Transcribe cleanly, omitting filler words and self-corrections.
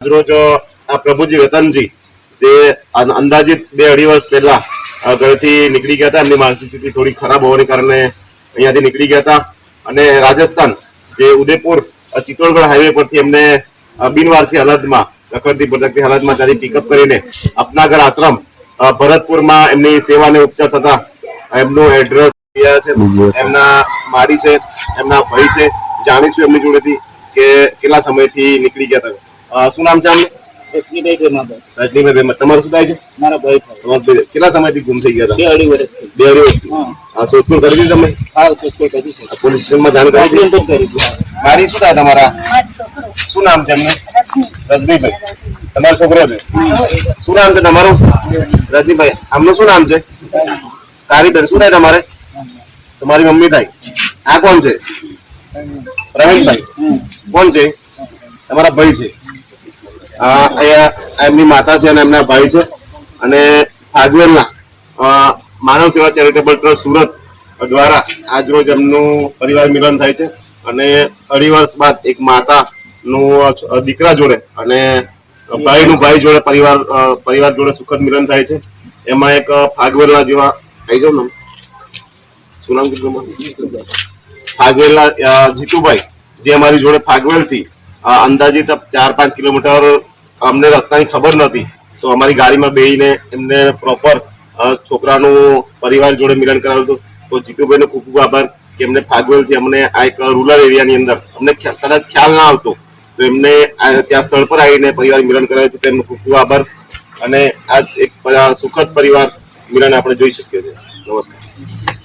રોજ આ પ્રભુજી રતનજી જે અંદાજિત 2-2.5 વર્ષ પહેલા ઘરેથી નીકળી ગયા હતા. એમની માનસિક સ્થિતિ થોડી ખરાબ હોવાને કારણે અહીંયાથી નીકળી ગયા હતા અને રાજસ્થાન જે ઉદયપુર ચિત્તોડગઢ હાઈવે પરથી એમને બિનવારસી હાલતમાં રખડતી ભટકતી હાલતમાં ત્યાંથી પિકઅપ કરીને અપનાગર આશ્રમ ભરતપુરમાં એમની સેવાને ઉપચાર થતા એમનું એડ્રેસ છે, એમના મારી છે, એમના ભાઈ છે. જાણીશું એમની જોડેથી કે કેટલા સમયથી નીકળી ગયા હતા. શું નામ છે આમનું? રજનીભાઈ. તમારું શું થાય છે? મારા ભાઈ. કેટલા સમયથી ગુમ થઈ ગયા હતા? 2-2.5 વર્ષ. 2-2 વર્ષથી. શોધખોળ કરી દીધી તમે? હા, શોધખોળ કરી છે. પોલીસ સ્ટેશનમાં જાણ કરી દીધી? મારી શું થાય તમારા? શું નામ છે એમને? રજનીભાઈ. તમારો છોકરો છે? શું નામ છે તમારું? રજનીભાઈ. આમનું શું નામ છે? તારી બેન. શું થાય તમારે? તમારી મમ્મી થાય. આ કોણ છે? પ્રવીણભાઈ. કોણ છે? તમારા ભાઈ છે. અહીંયા એમની માતા છે અને એમના ભાઈ છે. અને ફાગવેલના માનવ સેવા ચેરિટેબલ ટ્રસ્ટ સુરત દ્વારા આજરોજ એમનું પરિવાર મિલન થાય છે. અને 2.5 વર્ષ બાદ એક માતાનું દીકરા જોડે અને ભાઈ જોડે પરિવાર જોડે સુખદ મિલન થાય છે. એમાં એક ફાગવેલના જેવા આવી જાવ ને, શું નામ કીધું? ફાગવેલના જીતુભાઈ, જે અમારી જોડે ફાગવેલથી અંદાજિત 4-5 કિલોમીટર અમને રસ્તાની ખબર નથી, તો અમારી ગાડીમાં બેસીને એમને પ્રોપર છોકરાનું પરિવાર જોડે મિલન કરાવ્યું હતું. તો જીતુભાઈનો ખૂબ ખૂબ આભાર કે એમને ફાગવેલથી અમને આ એક રૂરલ એરિયાની અંદર અમને કદાચ ખ્યાલ ના આવતો, તો એમને ત્યાં સ્થળ પર આવીને પરિવાર મિલન કરાવ્યું હતું. તેમનો ખૂબ ખૂબ આભાર. અને આજ એક સુખદ પરિવાર મિલન આપણે જોઈ શકીએ છીએ. નમસ્કાર.